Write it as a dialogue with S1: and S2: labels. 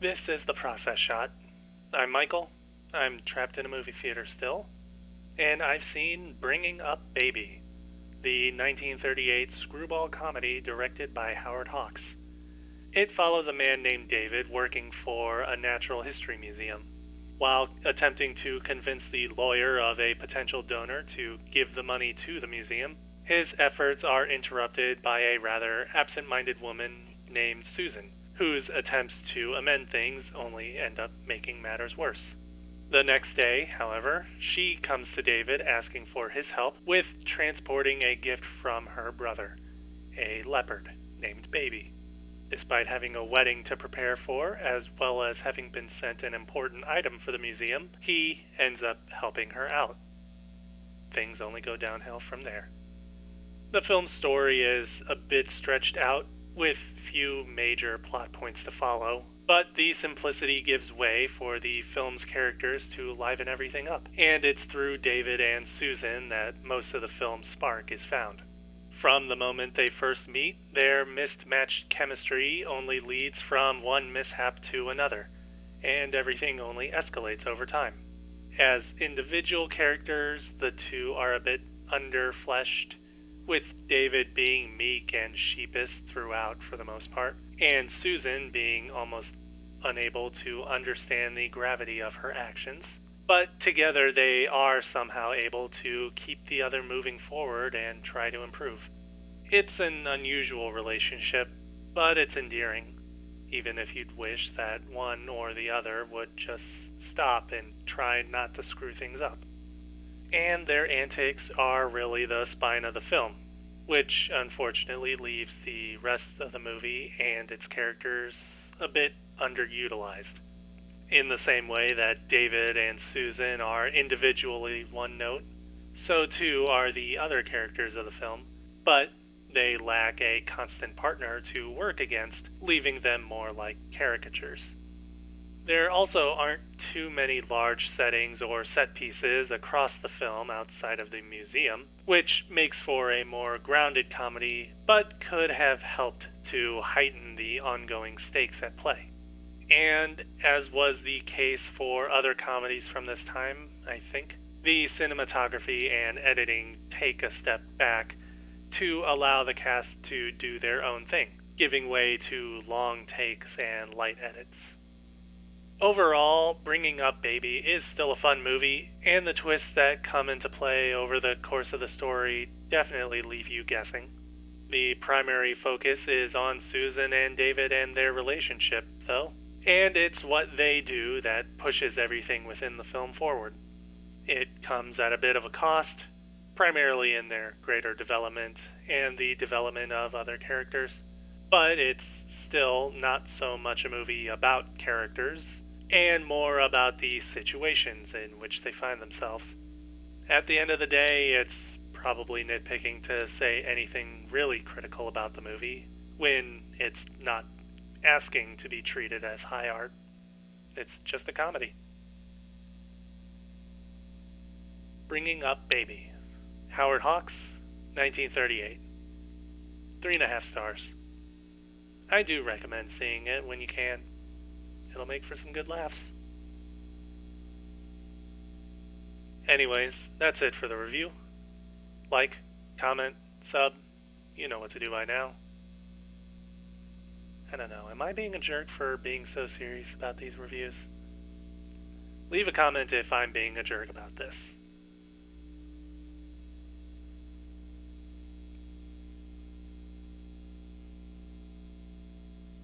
S1: This is the process shot. I'm Michael. I'm trapped in a movie theater still, and I've seen Bringing Up Baby, the 1938 screwball comedy directed by Howard Hawks. It follows a man named David working for a natural history museum. While attempting to convince the lawyer of a potential donor to give the money to the museum, his efforts are interrupted by a rather absent-minded woman named Susan, whose attempts to amend things only end up making matters worse. The next day, however, she comes to David asking for his help with transporting a gift from her brother, a leopard named Baby. Despite having a wedding to prepare for, as well as having been sent an important item for the museum, he ends up helping her out. Things only go downhill from there. The film's story is a bit stretched out, with few major plot points to follow, but the simplicity gives way for the film's characters to liven everything up, and it's through David and Susan that most of the film's spark is found. From the moment they first meet, their mismatched chemistry only leads from one mishap to another, and everything only escalates over time. As individual characters, the two are a bit underfleshed, with David being meek and sheepish throughout for the most part, and Susan being almost unable to understand the gravity of her actions. But together they are somehow able to keep the other moving forward and try to improve. It's an unusual relationship, but it's endearing, even if you'd wish that one or the other would just stop and try not to screw things up. And their antics are really the spine of the film, which unfortunately leaves the rest of the movie and its characters a bit underutilized. In the same way that David and Susan are individually one note, so too are the other characters of the film, but they lack a constant partner to work against, leaving them more like caricatures. There also aren't too many large settings or set pieces across the film outside of the museum, which makes for a more grounded comedy, but could have helped to heighten the ongoing stakes at play. And as was the case for other comedies from this time, I think, the cinematography and editing take a step back to allow the cast to do their own thing, giving way to long takes and light edits. Overall, Bringing Up Baby is still a fun movie, and the twists that come into play over the course of the story definitely leave you guessing. The primary focus is on Susan and David and their relationship, though, and it's what they do that pushes everything within the film forward. It comes at a bit of a cost, primarily in their greater development and the development of other characters, but it's still not so much a movie about characters and more about the situations in which they find themselves. At the end of the day, it's probably nitpicking to say anything really critical about the movie when it's not asking to be treated as high art. It's just a comedy. Bringing Up Baby. Howard Hawks, 1938. 3.5 stars. I do recommend seeing it when you can. It'll make for some good laughs. Anyways, that's it for the review. Like, comment, sub, you know what to do by now. I don't know, am I being a jerk for being so serious about these reviews? Leave a comment if I'm being a jerk about this.